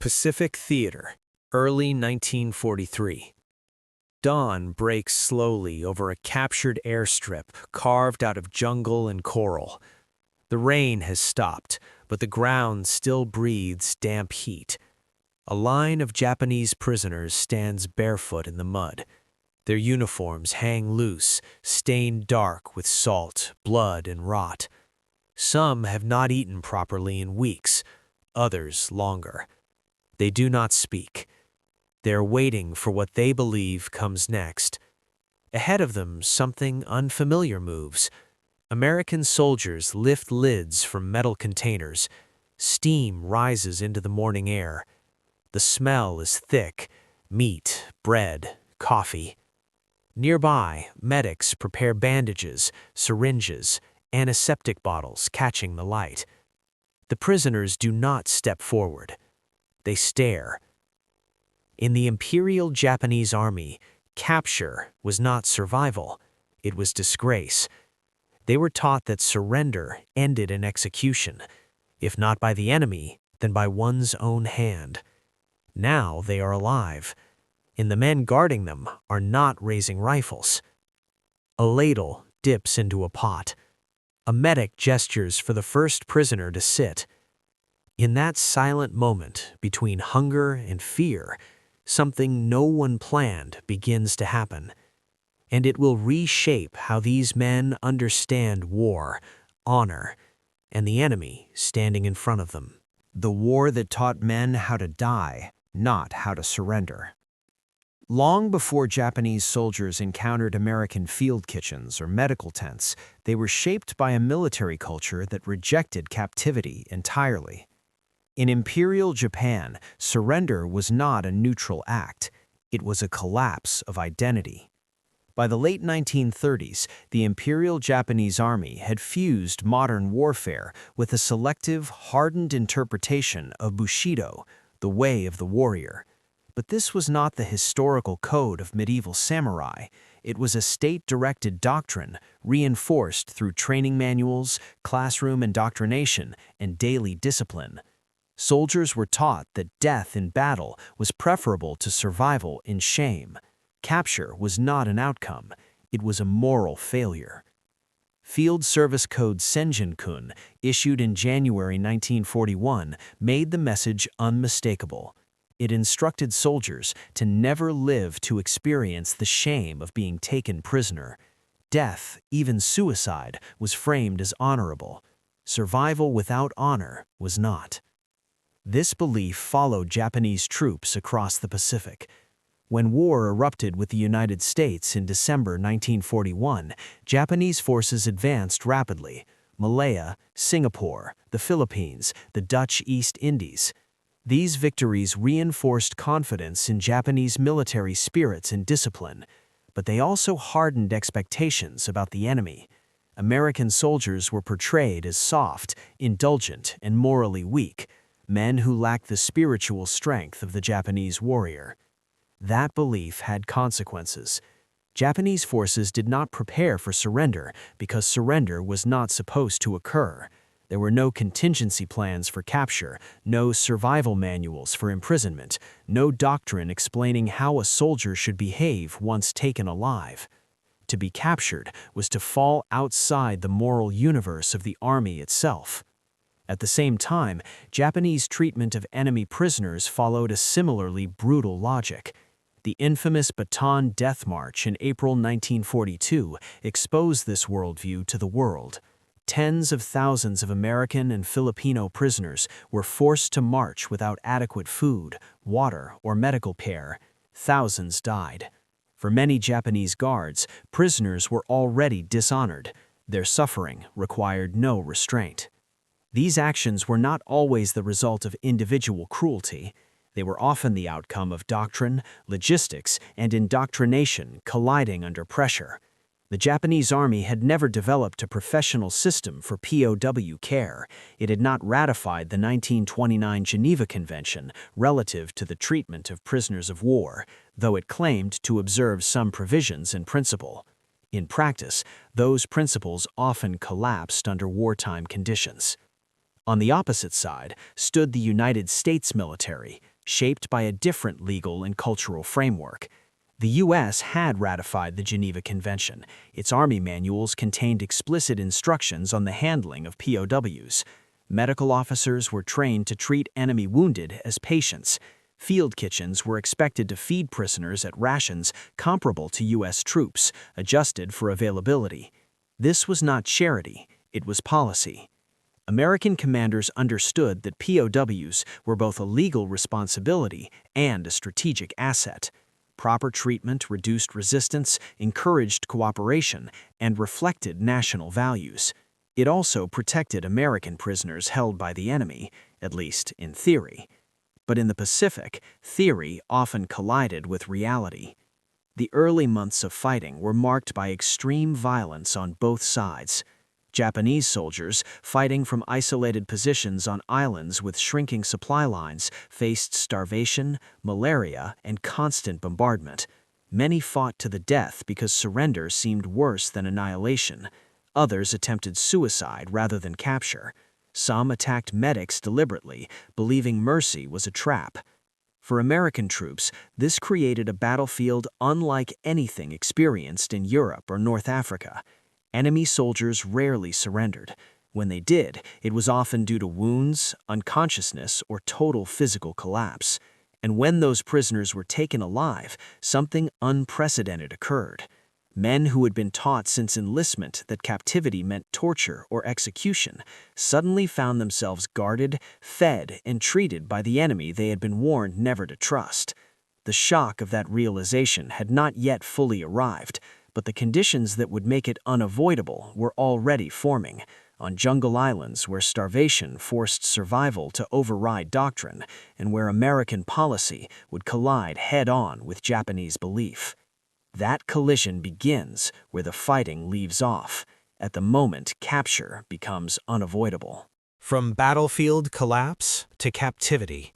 Pacific Theater, early 1943. Dawn breaks slowly over a captured airstrip carved out of jungle and coral. The rain has stopped, but the ground still breathes damp heat. A line of Japanese prisoners stands barefoot in the mud. Their uniforms hang loose, stained dark with salt, blood, and rot. Some have not eaten properly in weeks, others longer. They do not speak. They are waiting for what they believe comes next. Ahead of them, something unfamiliar moves. American soldiers lift lids from metal containers. Steam rises into the morning air. The smell is thick: meat, bread, coffee. Nearby, medics prepare bandages, syringes, antiseptic bottles, catching the light. The prisoners do not step forward. They stare. In the Imperial Japanese Army, capture was not survival, it was disgrace. They were taught that surrender ended in execution, if not by the enemy, then by one's own hand. Now they are alive, and the men guarding them are not raising rifles. A ladle dips into a pot. A medic gestures for the first prisoner to sit. In that silent moment between hunger and fear, something no one planned begins to happen. And it will reshape how these men understand war, honor, and the enemy standing in front of them. The war that taught men how to die, not how to surrender. Long before Japanese soldiers encountered American field kitchens or medical tents, they were shaped by a military culture that rejected captivity entirely. In Imperial Japan, surrender was not a neutral act. It was a collapse of identity. By the late 1930s, the Imperial Japanese Army had fused modern warfare with a selective, hardened interpretation of Bushido, the way of the warrior. But this was not the historical code of medieval samurai. It was a state-directed doctrine, reinforced through training manuals, classroom indoctrination, and daily discipline. Soldiers were taught that death in battle was preferable to survival in shame. Capture was not an outcome, it was a moral failure. Field Service Code Senjin-kun, issued in January 1941, made the message unmistakable. It instructed soldiers to never live to experience the shame of being taken prisoner. Death, even suicide, was framed as honorable. Survival without honor was not. This belief followed Japanese troops across the Pacific. When war erupted with the United States in December 1941, Japanese forces advanced rapidly. Malaya, Singapore, the Philippines, the Dutch East Indies. These victories reinforced confidence in Japanese military spirits and discipline, but they also hardened expectations about the enemy. American soldiers were portrayed as soft, indulgent, and morally weak, men who lacked the spiritual strength of the Japanese warrior. That belief had consequences. Japanese forces did not prepare for surrender because surrender was not supposed to occur. There were no contingency plans for capture, no survival manuals for imprisonment, no doctrine explaining how a soldier should behave once taken alive. To be captured was to fall outside the moral universe of the army itself. At the same time, Japanese treatment of enemy prisoners followed a similarly brutal logic. The infamous Bataan Death March in April 1942 exposed this worldview to the world. Tens of thousands of American and Filipino prisoners were forced to march without adequate food, water, or medical care. Thousands died. For many Japanese guards, prisoners were already dishonored. Their suffering required no restraint. These actions were not always the result of individual cruelty. They were often the outcome of doctrine, logistics, and indoctrination colliding under pressure. The Japanese Army had never developed a professional system for POW care. It had not ratified the 1929 Geneva Convention relative to the treatment of prisoners of war, though it claimed to observe some provisions in principle. In practice, those principles often collapsed under wartime conditions. On the opposite side stood the United States military, shaped by a different legal and cultural framework. The U.S. had ratified the Geneva Convention. Its army manuals contained explicit instructions on the handling of POWs. Medical officers were trained to treat enemy wounded as patients. Field kitchens were expected to feed prisoners at rations comparable to U.S. troops, adjusted for availability. This was not charity, it was policy. American commanders understood that POWs were both a legal responsibility and a strategic asset. Proper treatment reduced resistance, encouraged cooperation, and reflected national values. It also protected American prisoners held by the enemy, at least in theory. But in the Pacific, theory often collided with reality. The early months of fighting were marked by extreme violence on both sides. Japanese soldiers, fighting from isolated positions on islands with shrinking supply lines, faced starvation, malaria, and constant bombardment. Many fought to the death because surrender seemed worse than annihilation. Others attempted suicide rather than capture. Some attacked medics deliberately, believing mercy was a trap. For American troops, this created a battlefield unlike anything experienced in Europe or North Africa. Enemy soldiers rarely surrendered. When they did, it was often due to wounds, unconsciousness, or total physical collapse. And when those prisoners were taken alive, something unprecedented occurred. Men who had been taught since enlistment that captivity meant torture or execution suddenly found themselves guarded, fed, and treated by the enemy they had been warned never to trust. The shock of that realization had not yet fully arrived, but the conditions that would make it unavoidable were already forming. On jungle islands where starvation forced survival to override doctrine, and where American policy would collide head-on with Japanese belief. That collision begins where the fighting leaves off, at the moment capture becomes unavoidable. From battlefield collapse to captivity.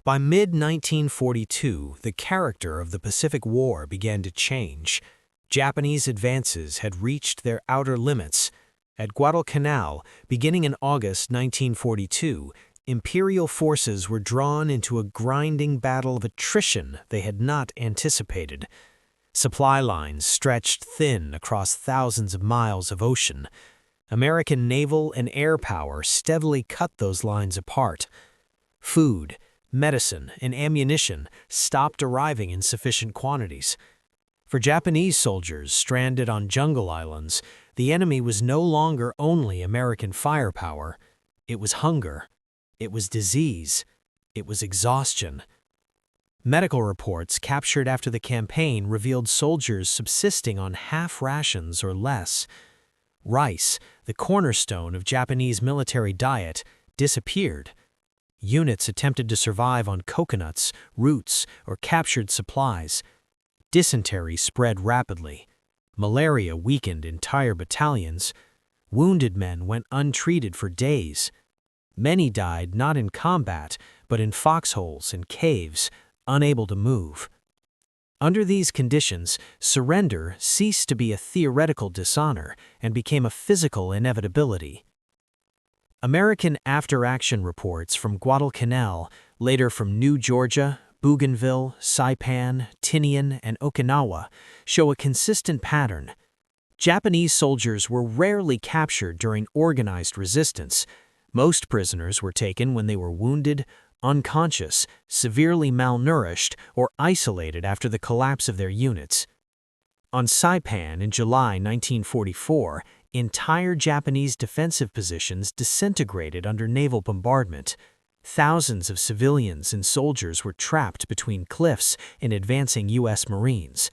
By mid-1942, the character of the Pacific War began to change. Japanese advances had reached their outer limits. At Guadalcanal, beginning in August 1942, Imperial forces were drawn into a grinding battle of attrition they had not anticipated. Supply lines stretched thin across thousands of miles of ocean. American naval and air power steadily cut those lines apart. Food, medicine, and ammunition stopped arriving in sufficient quantities. For Japanese soldiers stranded on jungle islands, the enemy was no longer only American firepower. It was hunger. It was disease. It was exhaustion. Medical reports captured after the campaign revealed soldiers subsisting on half rations or less. Rice, the cornerstone of Japanese military diet, disappeared. Units attempted to survive on coconuts, roots, or captured supplies. Dysentery spread rapidly. Malaria weakened entire battalions. Wounded men went untreated for days. Many died not in combat, but in foxholes and caves, unable to move. Under these conditions, surrender ceased to be a theoretical dishonor and became a physical inevitability. American after-action reports from Guadalcanal, later from New Georgia, Bougainville, Saipan, Tinian, and Okinawa, show a consistent pattern. Japanese soldiers were rarely captured during organized resistance. Most prisoners were taken when they were wounded, unconscious, severely malnourished, or isolated after the collapse of their units. On Saipan in July 1944, entire Japanese defensive positions disintegrated under naval bombardment. Thousands of civilians and soldiers were trapped between cliffs and advancing U.S. Marines.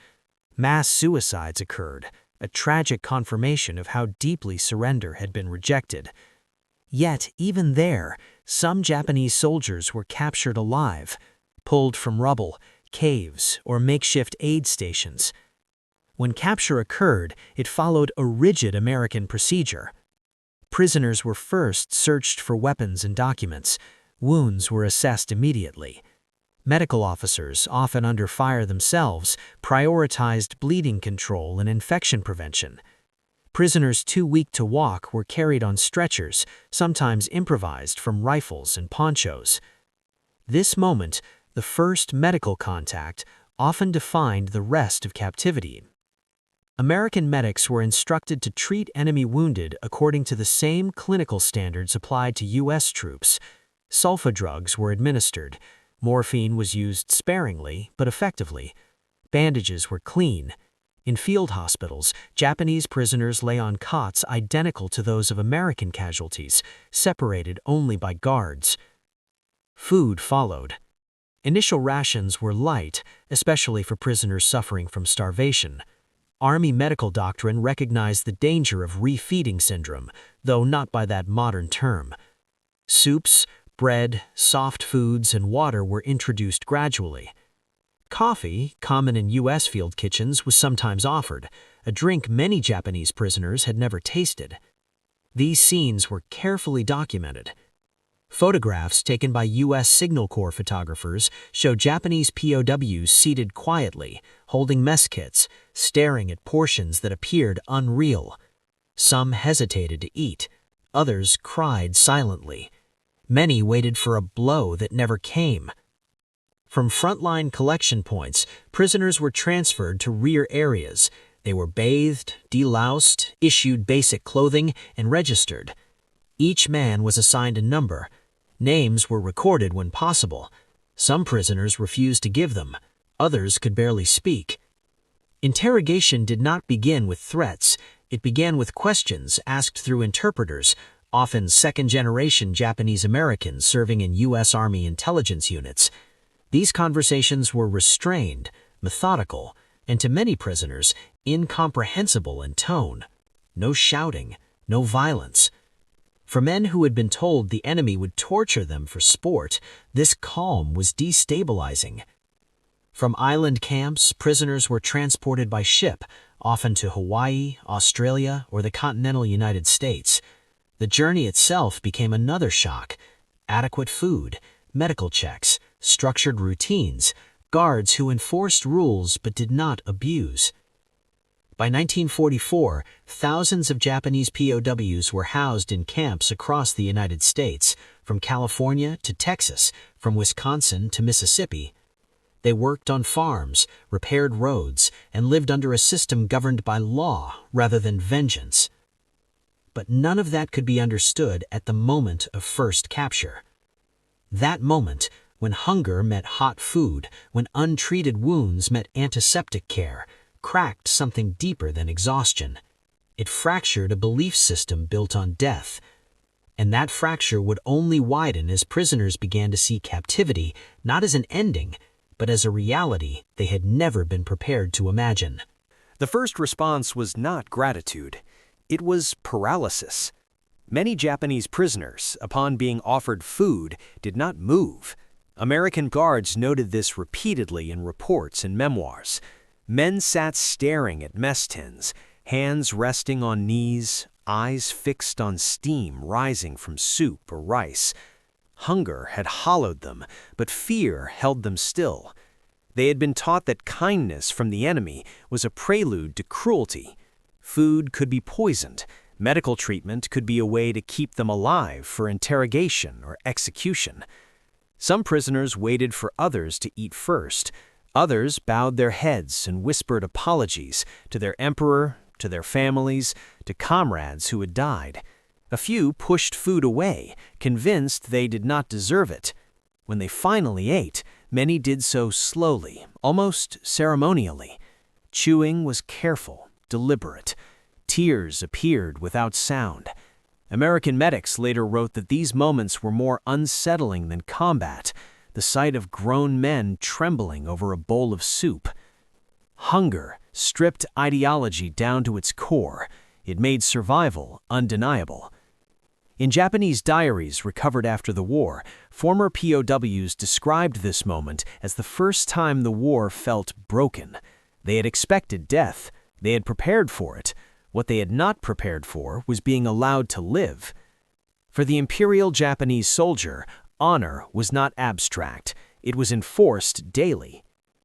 Mass suicides occurred, a tragic confirmation of how deeply surrender had been rejected. Yet, even there, some Japanese soldiers were captured alive, pulled from rubble, caves, or makeshift aid stations. When capture occurred, it followed a rigid American procedure. Prisoners were first searched for weapons and documents. Wounds were assessed immediately. Medical officers, often under fire themselves, prioritized bleeding control and infection prevention. Prisoners too weak to walk were carried on stretchers, sometimes improvised from rifles and ponchos. This moment, the first medical contact, often defined the rest of captivity. American medics were instructed to treat enemy wounded according to the same clinical standards applied to U.S. troops. Sulfa drugs were administered. Morphine was used sparingly but effectively. Bandages were clean. In field hospitals, Japanese prisoners lay on cots identical to those of American casualties, separated only by guards. Food followed. Initial rations were light, especially for prisoners suffering from starvation. Army medical doctrine recognized the danger of refeeding syndrome, though not by that modern term. Soups, bread, soft foods, and water were introduced gradually. Coffee, common in U.S. field kitchens, was sometimes offered, a drink many Japanese prisoners had never tasted. These scenes were carefully documented. Photographs taken by U.S. Signal Corps photographers show Japanese POWs seated quietly, holding mess kits, staring at portions that appeared unreal. Some hesitated to eat. Others cried silently. Many waited for a blow that never came. From frontline collection points, prisoners were transferred to rear areas. They were bathed, deloused, issued basic clothing, and registered. Each man was assigned a number. Names were recorded when possible. Some prisoners refused to give them. Others could barely speak. Interrogation did not begin with threats. It began with questions asked through interpreters, often second-generation Japanese Americans serving in U.S. Army intelligence units. These conversations were restrained, methodical, and to many prisoners, incomprehensible in tone. No shouting, no violence. For men who had been told the enemy would torture them for sport, this calm was destabilizing. From island camps, prisoners were transported by ship, often to Hawaii, Australia, or the continental United States. The journey itself became another shock. Adequate food, medical checks, structured routines, guards who enforced rules but did not abuse. By 1944, thousands of Japanese POWs were housed in camps across the United States, from California to Texas, from Wisconsin to Mississippi. They worked on farms, repaired roads, and lived under a system governed by law rather than vengeance. But none of that could be understood at the moment of first capture. That moment, when hunger met hot food, when untreated wounds met antiseptic care, cracked something deeper than exhaustion. It fractured a belief system built on death. And that fracture would only widen as prisoners began to see captivity not as an ending, but as a reality they had never been prepared to imagine. The first response was not gratitude. It was paralysis. Many Japanese prisoners, upon being offered food, did not move. American guards noted this repeatedly in reports and memoirs. Men sat staring at mess tins, hands resting on knees, eyes fixed on steam rising from soup or rice. Hunger had hollowed them, but fear held them still. They had been taught that kindness from the enemy was a prelude to cruelty. Food could be poisoned. Medical treatment could be a way to keep them alive for interrogation or execution. Some prisoners waited for others to eat first. Others bowed their heads and whispered apologies to their emperor, to their families, to comrades who had died. A few pushed food away, convinced they did not deserve it. When they finally ate, many did so slowly, almost ceremonially. Chewing was careful, deliberate. Tears appeared without sound. American medics later wrote that these moments were more unsettling than combat, the sight of grown men trembling over a bowl of soup. Hunger stripped ideology down to its core. It made survival undeniable. In Japanese diaries recovered after the war, former POWs described this moment as the first time the war felt broken. They had expected death. They had prepared for it. What they had not prepared for was being allowed to live. For the Imperial Japanese soldier, honor was not abstract. It was enforced daily.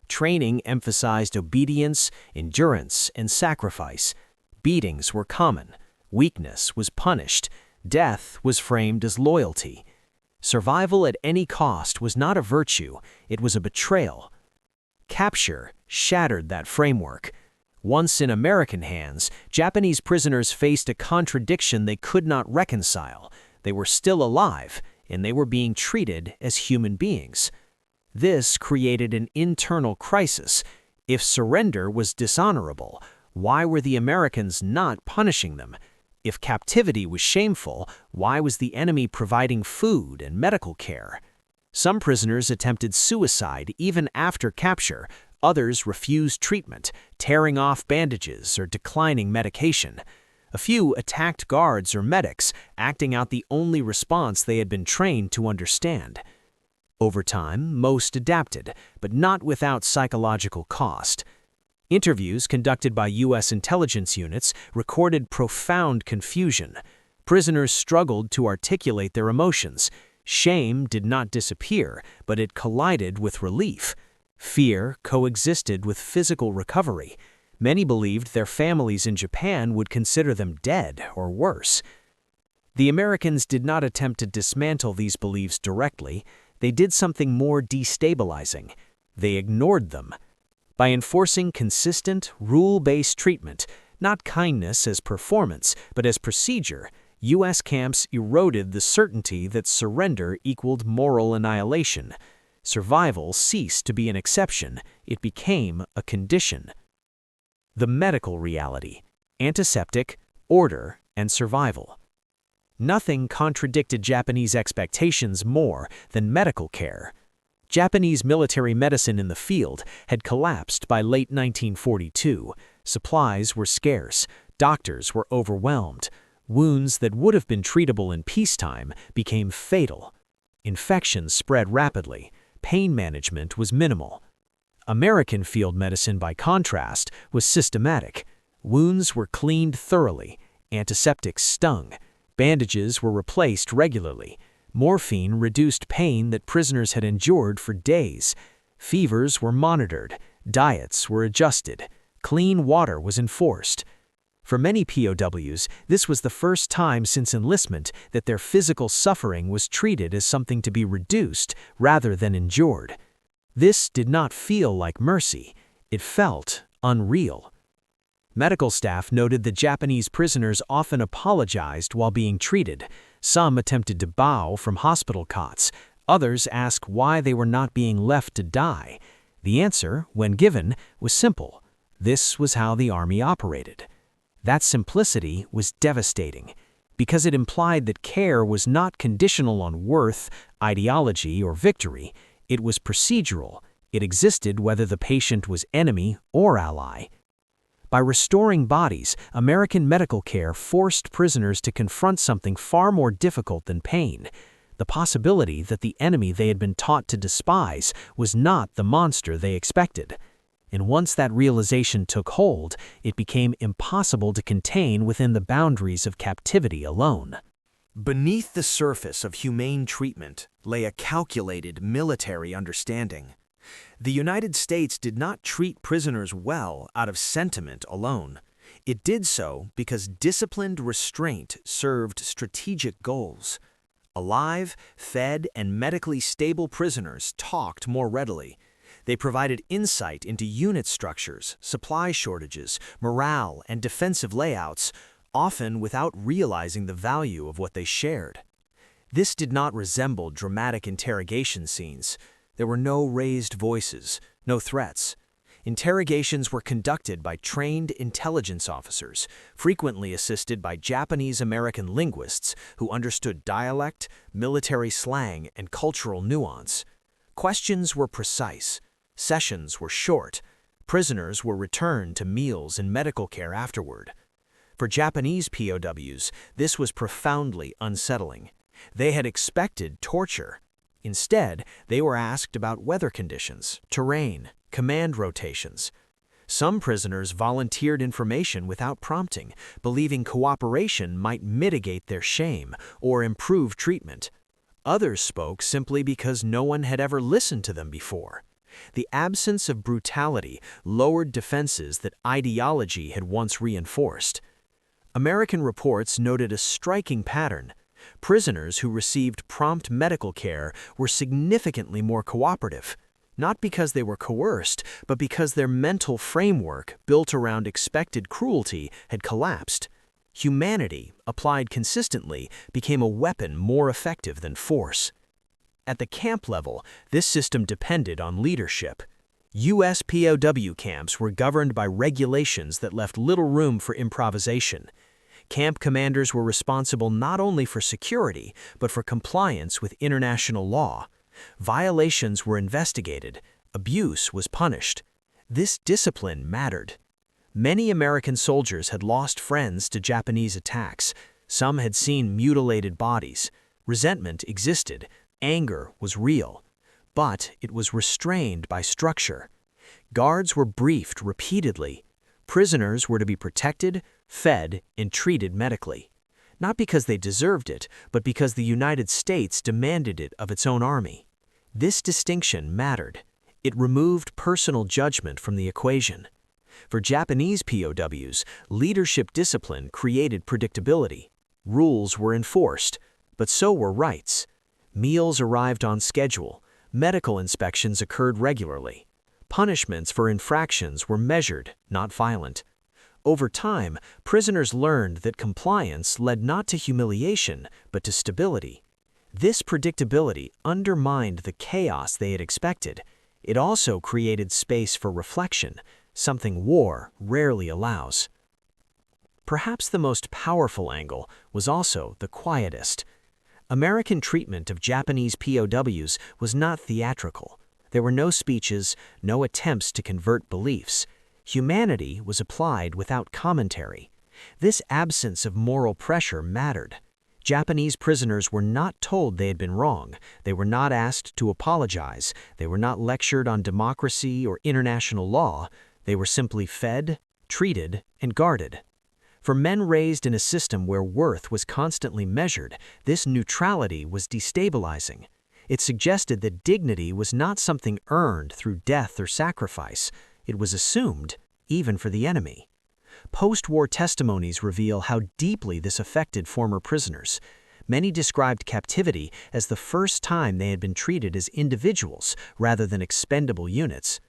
Training emphasized obedience, endurance, and sacrifice. Beatings were common. Weakness was punished. Death was framed as loyalty. Survival at any cost was not a virtue, it was a betrayal. Capture shattered that framework. Once in American hands, Japanese prisoners faced a contradiction they could not reconcile. They were still alive, and they were being treated as human beings. This created an internal crisis. If surrender was dishonorable, why were the Americans not punishing them? If captivity was shameful, why was the enemy providing food and medical care? Some prisoners attempted suicide even after capture. Others refused treatment, tearing off bandages or declining medication. A few attacked guards or medics, acting out the only response they had been trained to understand. Over time, most adapted, but not without psychological cost. Interviews conducted by U.S. intelligence units recorded profound confusion. Prisoners struggled to articulate their emotions. Shame did not disappear, but it collided with relief. Fear coexisted with physical recovery. Many believed their families in Japan would consider them dead or worse. The Americans did not attempt to dismantle these beliefs directly. They did something more destabilizing. They ignored them. By enforcing consistent, rule-based treatment, not kindness as performance, but as procedure, U.S. camps eroded the certainty that surrender equaled moral annihilation. Survival ceased to be an exception, it became a condition. The medical reality: antiseptic, order, and survival. Nothing contradicted Japanese expectations more than medical care. Japanese military medicine in the field had collapsed by late 1942. Supplies were scarce, doctors were overwhelmed. Wounds that would have been treatable in peacetime became fatal. Infections spread rapidly. Pain management was minimal. American field medicine, by contrast, was systematic. Wounds were cleaned thoroughly. Antiseptics stung. Bandages were replaced regularly. Morphine reduced pain that prisoners had endured for days. Fevers were monitored. Diets were adjusted. Clean water was enforced. For many POWs, this was the first time since enlistment that their physical suffering was treated as something to be reduced rather than endured. This did not feel like mercy. It felt unreal. Medical staff noted that Japanese prisoners often apologized while being treated. Some attempted to bow from hospital cots. Others asked why they were not being left to die. The answer, when given, was simple. This was how the Army operated. That simplicity was devastating, because it implied that care was not conditional on worth, ideology, or victory. It was procedural. It existed whether the patient was enemy or ally. By restoring bodies, American medical care forced prisoners to confront something far more difficult than pain: the possibility that the enemy they had been taught to despise was not the monster they expected. And once that realization took hold, it became impossible to contain within the boundaries of captivity alone. Beneath the surface of humane treatment lay a calculated military understanding. The United States did not treat prisoners well out of sentiment alone. It did so because disciplined restraint served strategic goals. Alive, fed, and medically stable prisoners talked more readily. They provided insight into unit structures, supply shortages, morale, and defensive layouts, often without realizing the value of what they shared. This did not resemble dramatic interrogation scenes. There were no raised voices, no threats. Interrogations were conducted by trained intelligence officers, frequently assisted by Japanese-American linguists who understood dialect, military slang, and cultural nuance. Questions were precise. Sessions were short. Prisoners were returned to meals and medical care afterward. For Japanese POWs, this was profoundly unsettling. They had expected torture. Instead, they were asked about weather conditions, terrain, command rotations. Some prisoners volunteered information without prompting, believing cooperation might mitigate their shame or improve treatment. Others spoke simply because no one had ever listened to them before. The absence of brutality lowered defenses that ideology had once reinforced. American reports noted a striking pattern. Prisoners who received prompt medical care were significantly more cooperative, not because they were coerced, but because their mental framework, built around expected cruelty, had collapsed. Humanity, applied consistently, became a weapon more effective than force. At the camp level, this system depended on leadership. U.S. POW camps were governed by regulations that left little room for improvisation. Camp commanders were responsible not only for security, but for compliance with international law. Violations were investigated. Abuse was punished. This discipline mattered. Many American soldiers had lost friends to Japanese attacks. Some had seen mutilated bodies. Resentment existed. Anger was real. But it was restrained by structure. Guards were briefed repeatedly. Prisoners were to be protected, fed, and treated medically. Not because they deserved it, but because the United States demanded it of its own army. This distinction mattered. It removed personal judgment from the equation. For Japanese POWs, leadership discipline created predictability. Rules were enforced, but so were rights. Meals arrived on schedule. Medical inspections occurred regularly. Punishments for infractions were measured, not violent. Over time, prisoners learned that compliance led not to humiliation, but to stability. This predictability undermined the chaos they had expected. It also created space for reflection, something war rarely allows. Perhaps the most powerful angle was also the quietest. American treatment of Japanese POWs was not theatrical. There were no speeches, no attempts to convert beliefs. Humanity was applied without commentary. This absence of moral pressure mattered. Japanese prisoners were not told they had been wrong. They were not asked to apologize. They were not lectured on democracy or international law. They were simply fed, treated, and guarded. For men raised in a system where worth was constantly measured, this neutrality was destabilizing. It suggested that dignity was not something earned through death or sacrifice. It was assumed, even for the enemy. Post-war testimonies reveal how deeply this affected former prisoners. Many described captivity as the first time they had been treated as individuals rather than expendable units.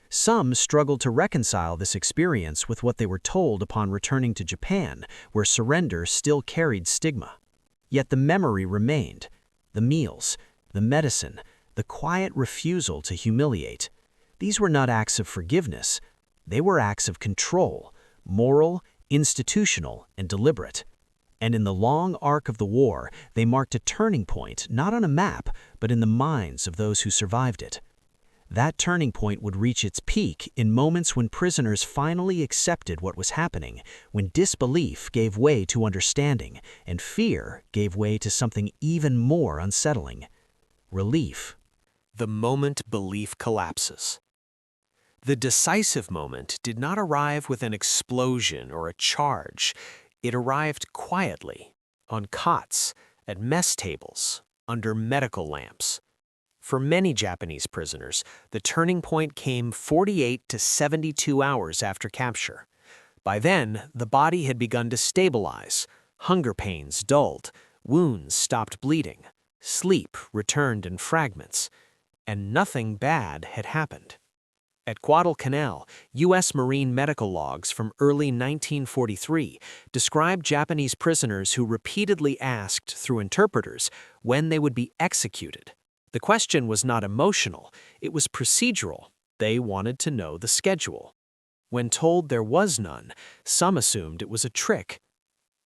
Some struggled to reconcile this experience with what they were told upon returning to Japan, where surrender still carried stigma. Yet the memory remained. The meals, the medicine, the quiet refusal to humiliate. These were not acts of forgiveness. They were acts of control, moral, institutional, and deliberate. And in the long arc of the war, they marked a turning point not on a map, but in the minds of those who survived it. That turning point would reach its peak in moments when prisoners finally accepted what was happening, when disbelief gave way to understanding, and fear gave way to something even more unsettling: relief. The moment belief collapses. The decisive moment did not arrive with an explosion or a charge. It arrived quietly, on cots, at mess tables, under medical lamps. For many Japanese prisoners, the turning point came 48 to 72 hours after capture. By then, the body had begun to stabilize. Hunger pains dulled, wounds stopped bleeding, sleep returned in fragments, and nothing bad had happened. At Guadalcanal, U.S. Marine medical logs from early 1943 described Japanese prisoners who repeatedly asked through interpreters when they would be executed. The question was not emotional, it was procedural. They wanted to know the schedule. When told there was none, some assumed it was a trick.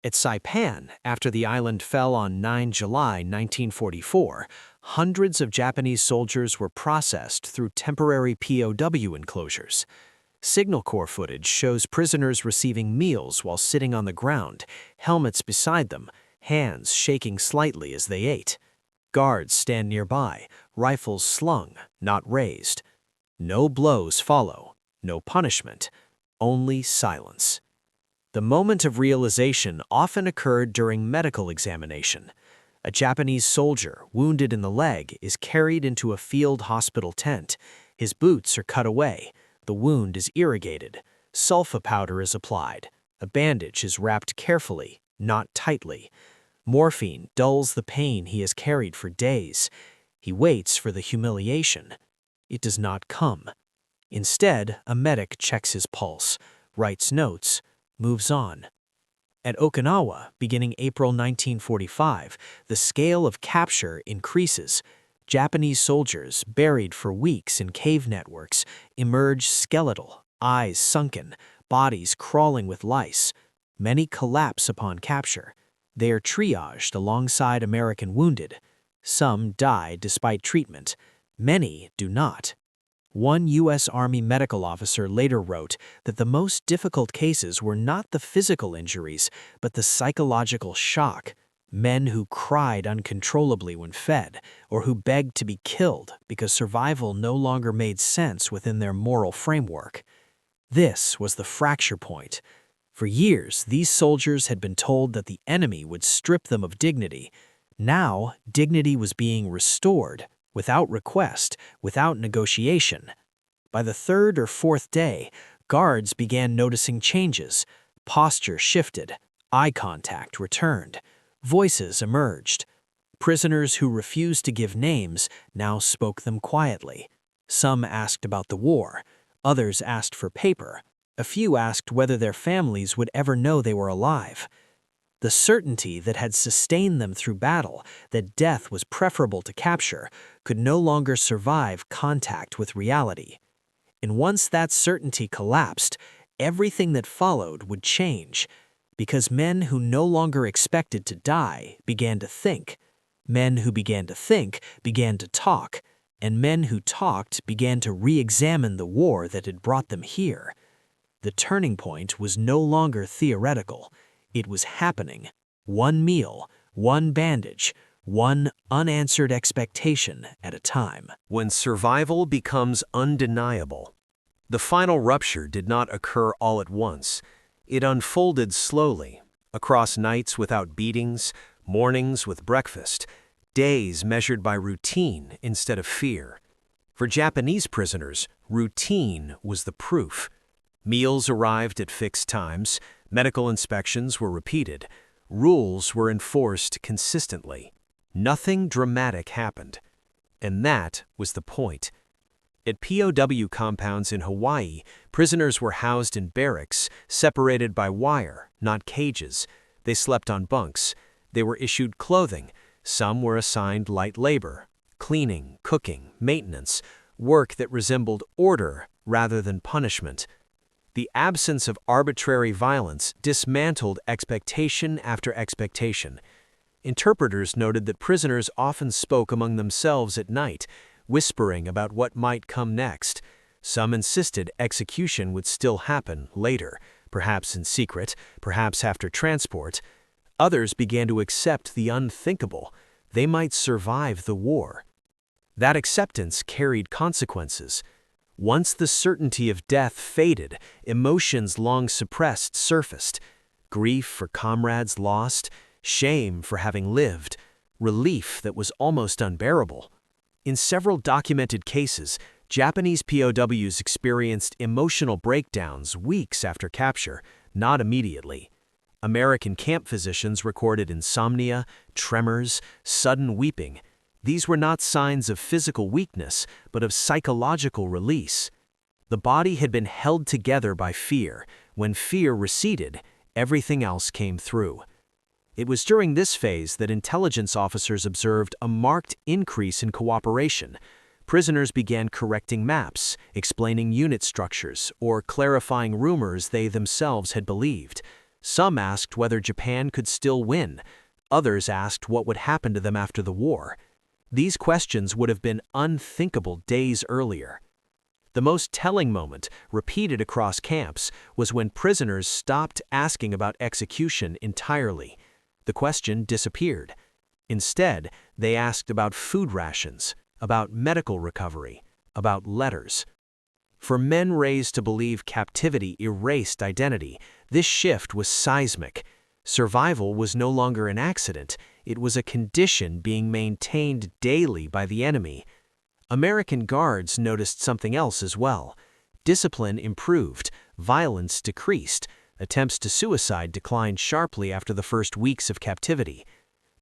At Saipan, after the island fell on 9 July 1944, hundreds of Japanese soldiers were processed through temporary POW enclosures. Signal Corps footage shows prisoners receiving meals while sitting on the ground, helmets beside them, hands shaking slightly as they ate. Guards stand nearby, rifles slung, not raised. No blows follow, no punishment, only silence. The moment of realization often occurred during medical examination. A Japanese soldier, wounded in the leg, is carried into a field hospital tent. His boots are cut away. The wound is irrigated. Sulfa powder is applied. A bandage is wrapped carefully, not tightly. Morphine dulls the pain he has carried for days. He waits for the humiliation. It does not come. Instead, a medic checks his pulse, writes notes, moves on. At Okinawa, beginning April 1945, the scale of capture increases. Japanese soldiers, buried for weeks in cave networks, emerge skeletal, eyes sunken, bodies crawling with lice. Many collapse upon capture. They are triaged alongside American wounded. Some die despite treatment. Many do not. One U.S. Army medical officer later wrote that the most difficult cases were not the physical injuries, but the psychological shock. Men who cried uncontrollably when fed, or who begged to be killed because survival no longer made sense within their moral framework. This was the fracture point. For years, these soldiers had been told that the enemy would strip them of dignity. Now, dignity was being restored, without request, without negotiation. By the third or fourth day, guards began noticing changes. Posture shifted, eye contact returned, voices emerged. Prisoners who refused to give names now spoke them quietly. Some asked about the war, others asked for paper. A few asked whether their families would ever know they were alive. The certainty that had sustained them through battle, that death was preferable to capture, could no longer survive contact with reality. And once that certainty collapsed, everything that followed would change, because men who no longer expected to die began to think. Men who began to think began to talk, and men who talked began to re-examine the war that had brought them here. The turning point was no longer theoretical. It was happening. One meal, one bandage, one unanswered expectation at a time. When survival becomes undeniable. The final rupture did not occur all at once. It unfolded slowly, across nights without beatings, mornings with breakfast, days measured by routine instead of fear. For Japanese prisoners, routine was the proof. Meals arrived at fixed times, medical inspections were repeated, rules were enforced consistently. Nothing dramatic happened. And that was the point. At POW compounds in Hawaii, prisoners were housed in barracks, separated by wire, not cages. They slept on bunks. They were issued clothing. Some were assigned light labor, cleaning, cooking, maintenance, work that resembled order rather than punishment. The absence of arbitrary violence dismantled expectation after expectation. Interpreters noted that prisoners often spoke among themselves at night, whispering about what might come next. Some insisted execution would still happen later, perhaps in secret, perhaps after transport. Others began to accept the unthinkable. They might survive the war. That acceptance carried consequences. Once the certainty of death faded, emotions long suppressed surfaced. Grief for comrades lost, shame for having lived, relief that was almost unbearable. In several documented cases, Japanese POWs experienced emotional breakdowns weeks after capture, not immediately. American camp physicians recorded insomnia, tremors, sudden weeping. These were not signs of physical weakness, but of psychological release. The body had been held together by fear. When fear receded, everything else came through. It was during this phase that intelligence officers observed a marked increase in cooperation. Prisoners began correcting maps, explaining unit structures, or clarifying rumors they themselves had believed. Some asked whether Japan could still win. Others asked what would happen to them after the war. These questions would have been unthinkable days earlier. The most telling moment, repeated across camps, was when prisoners stopped asking about execution entirely. The question disappeared. Instead, they asked about food rations, about medical recovery, about letters. For men raised to believe captivity erased identity, this shift was seismic. Survival was no longer an accident, it was a condition being maintained daily by the enemy. American guards noticed something else as well. Discipline improved, violence decreased, attempts to suicide declined sharply after the first weeks of captivity.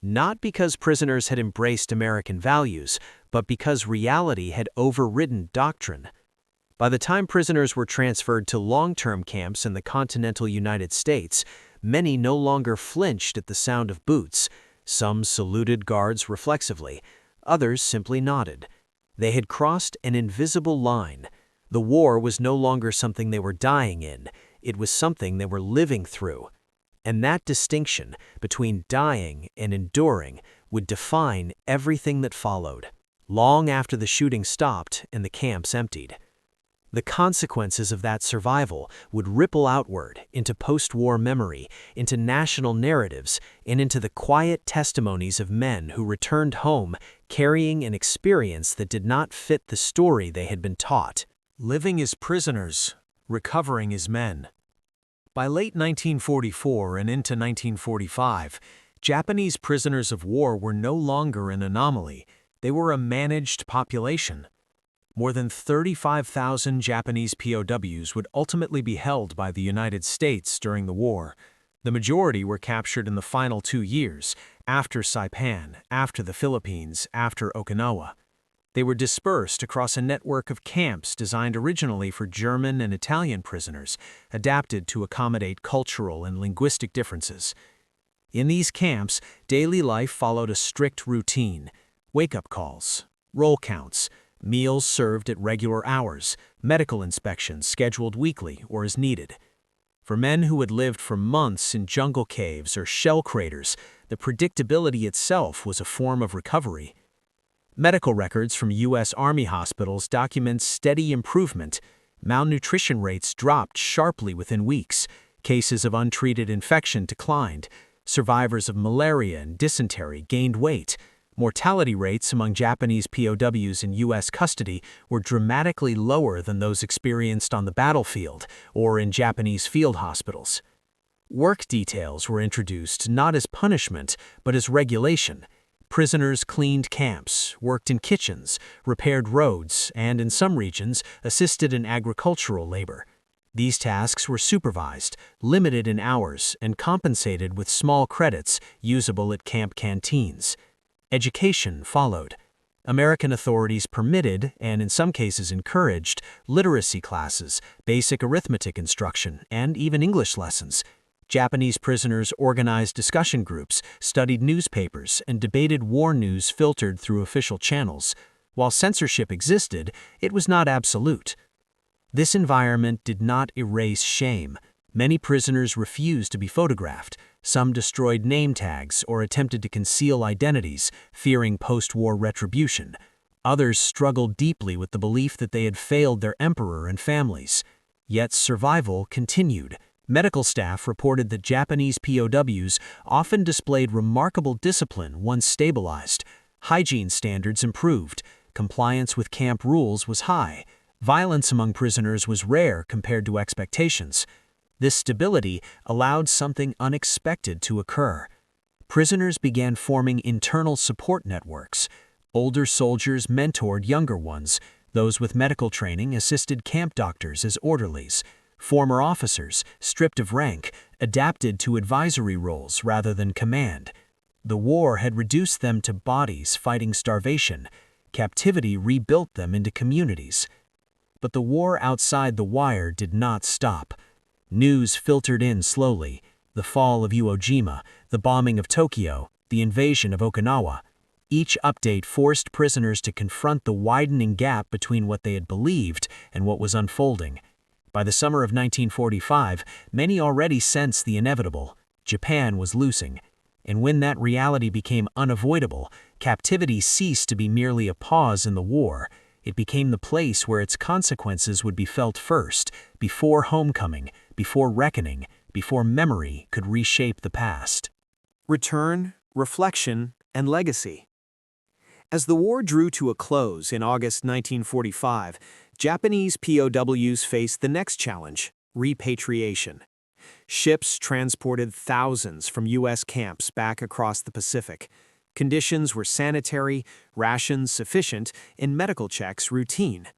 not because prisoners had embraced American values, but because reality had overridden doctrine. By the time prisoners were transferred to long-term camps in the continental United States, many no longer flinched at the sound of boots. Some saluted guards reflexively, others simply nodded. They had crossed an invisible line. The war was no longer something they were dying in, it was something they were living through. And that distinction between dying and enduring would define everything that followed, long after the shooting stopped and the camps emptied. The consequences of that survival would ripple outward into post-war memory, into national narratives, and into the quiet testimonies of men who returned home carrying an experience that did not fit the story they had been taught. Living as prisoners, recovering as men. By late 1944 and into 1945, Japanese prisoners of war were no longer an anomaly. They were a managed population. More than 35,000 Japanese POWs would ultimately be held by the United States during the war. The majority were captured in the final 2 years, after Saipan, after the Philippines, after Okinawa. They were dispersed across a network of camps designed originally for German and Italian prisoners, adapted to accommodate cultural and linguistic differences. In these camps, daily life followed a strict routine: wake-up calls, roll counts, meals served at regular hours, medical inspections scheduled weekly or as needed. For men who had lived for months in jungle caves or shell craters, the predictability itself was a form of recovery. Medical records from U.S. Army hospitals document steady improvement. Malnutrition rates dropped sharply within weeks. Cases of untreated infection declined. Survivors of malaria and dysentery gained weight. Mortality rates among Japanese POWs in U.S. custody were dramatically lower than those experienced on the battlefield or in Japanese field hospitals. Work details were introduced not as punishment, but as regulation. Prisoners cleaned camps, worked in kitchens, repaired roads, and in some regions, assisted in agricultural labor. These tasks were supervised, limited in hours, and compensated with small credits usable at camp canteens. Education followed. American authorities permitted, and in some cases encouraged, literacy classes, basic arithmetic instruction, and even English lessons. Japanese prisoners organized discussion groups, studied newspapers, and debated war news filtered through official channels. While censorship existed, it was not absolute. This environment did not erase shame. Many prisoners refused to be photographed. Some destroyed name tags or attempted to conceal identities, fearing post-war retribution. Others struggled deeply with the belief that they had failed their emperor and families. Yet survival continued. Medical staff reported that Japanese POWs often displayed remarkable discipline once stabilized. Hygiene standards improved. Compliance with camp rules was high. Violence among prisoners was rare compared to expectations. This stability allowed something unexpected to occur. Prisoners began forming internal support networks. Older soldiers mentored younger ones. Those with medical training assisted camp doctors as orderlies. Former officers, stripped of rank, adapted to advisory roles rather than command. The war had reduced them to bodies fighting starvation. Captivity rebuilt them into communities. But the war outside the wire did not stop. News filtered in slowly: the fall of Iwo Jima, the bombing of Tokyo, the invasion of Okinawa. Each update forced prisoners to confront the widening gap between what they had believed and what was unfolding. By the summer of 1945, many already sensed the inevitable: Japan was losing. And when that reality became unavoidable, captivity ceased to be merely a pause in the war. It became the place where its consequences would be felt first, before homecoming, before reckoning, before memory could reshape the past. Return, reflection, and legacy. As the war drew to a close in August 1945, Japanese POWs faced the next challenge: repatriation. Ships transported thousands from U.S. camps back across the Pacific. Conditions were sanitary, rations sufficient, and medical checks routine.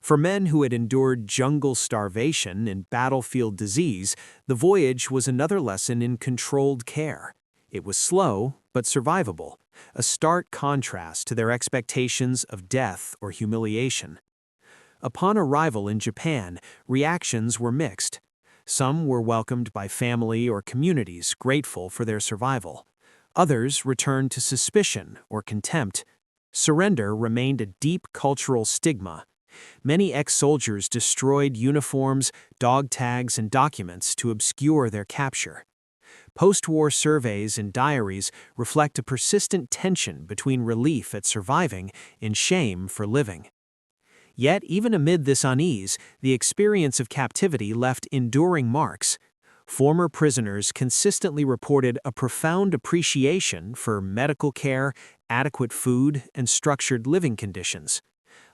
For men who had endured jungle starvation and battlefield disease, the voyage was another lesson in controlled care. It was slow, but survivable, a stark contrast to their expectations of death or humiliation. Upon arrival in Japan, reactions were mixed. Some were welcomed by family or communities grateful for their survival. Others returned to suspicion or contempt. Surrender remained a deep cultural stigma. Many ex-soldiers destroyed uniforms, dog tags, and documents to obscure their capture. Post-war surveys and diaries reflect a persistent tension between relief at surviving and shame for living. Yet, even amid this unease, the experience of captivity left enduring marks. Former prisoners consistently reported a profound appreciation for medical care, adequate food, and structured living conditions.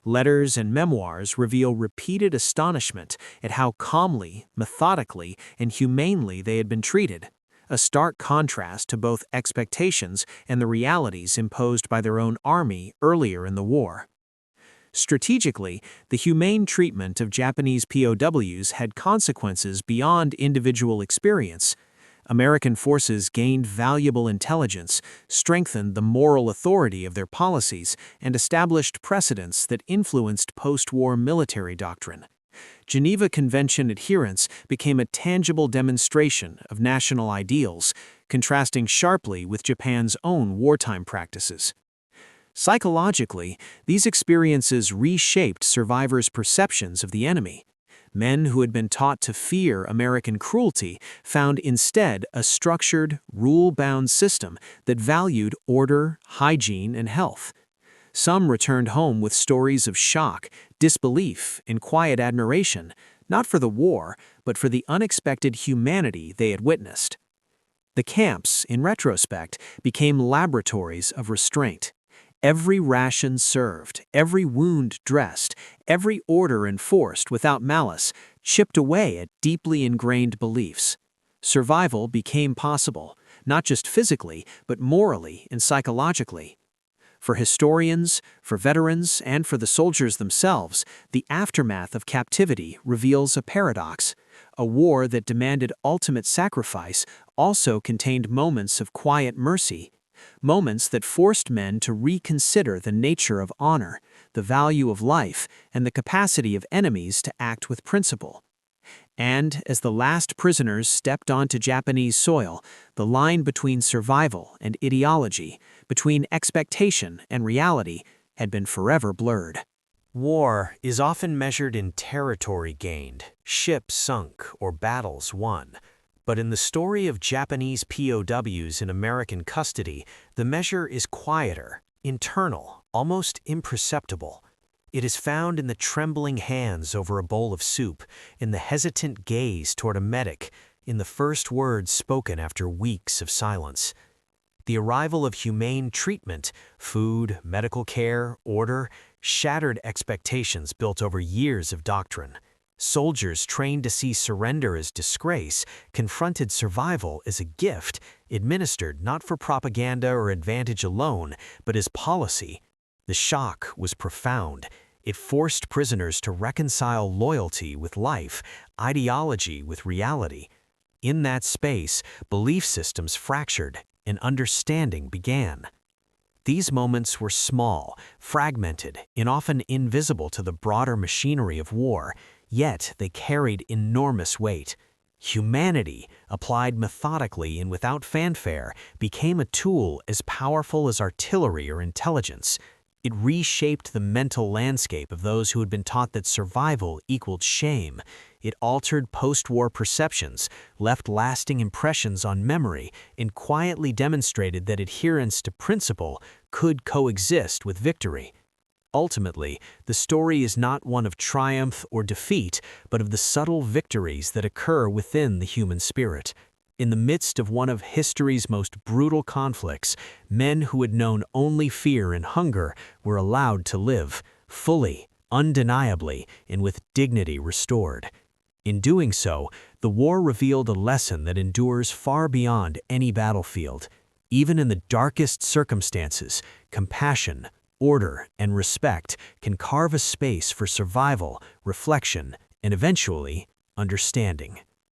Letters and memoirs reveal repeated astonishment at how calmly, methodically, and humanely they had been treated, a stark contrast to both expectations and the realities imposed by their own army earlier in the war. Strategically, the humane treatment of Japanese POWs had consequences beyond individual experience. American forces gained valuable intelligence, strengthened the moral authority of their policies, and established precedents that influenced post-war military doctrine. Geneva Convention adherence became a tangible demonstration of national ideals, contrasting sharply with Japan's own wartime practices. Psychologically, these experiences reshaped survivors' perceptions of the enemy. Men who had been taught to fear American cruelty found instead a structured, rule-bound system that valued order, hygiene, and health. Some returned home with stories of shock, disbelief, and quiet admiration, not for the war, but for the unexpected humanity they had witnessed. The camps, in retrospect, became laboratories of restraint. Every ration served, every wound dressed, every order enforced without malice, chipped away at deeply ingrained beliefs. Survival became possible, not just physically, but morally and psychologically. For historians, for veterans, and for the soldiers themselves, the aftermath of captivity reveals a paradox. A war that demanded ultimate sacrifice also contained moments of quiet mercy. Moments that forced men to reconsider the nature of honor, the value of life, and the capacity of enemies to act with principle. And as the last prisoners stepped onto Japanese soil, the line between survival and ideology, between expectation and reality, had been forever blurred. War is often measured in territory gained, ships sunk, or battles won. But in the story of Japanese POWs in American custody, the measure is quieter, internal, almost imperceptible. It is found in the trembling hands over a bowl of soup, in the hesitant gaze toward a medic, in the first words spoken after weeks of silence. The arrival of humane treatment, food, medical care, order, shattered expectations built over years of doctrine. Soldiers trained to see surrender as disgrace confronted survival as a gift, administered not for propaganda or advantage alone, but as policy. The shock was profound. It forced prisoners to reconcile loyalty with life, ideology with reality. In that space, belief systems fractured, and understanding began. These moments were small, fragmented, and often invisible to the broader machinery of war. Yet they carried enormous weight. Humanity, applied methodically and without fanfare, became a tool as powerful as artillery or intelligence. It reshaped the mental landscape of those who had been taught that survival equaled shame. It altered post-war perceptions, left lasting impressions on memory, and quietly demonstrated that adherence to principle could coexist with victory. Ultimately, the story is not one of triumph or defeat, but of the subtle victories that occur within the human spirit. In the midst of one of history's most brutal conflicts, men who had known only fear and hunger were allowed to live, fully, undeniably, and with dignity restored. In doing so, the war revealed a lesson that endures far beyond any battlefield. Even in the darkest circumstances, compassion, order, and respect can carve a space for survival, reflection, and eventually, understanding.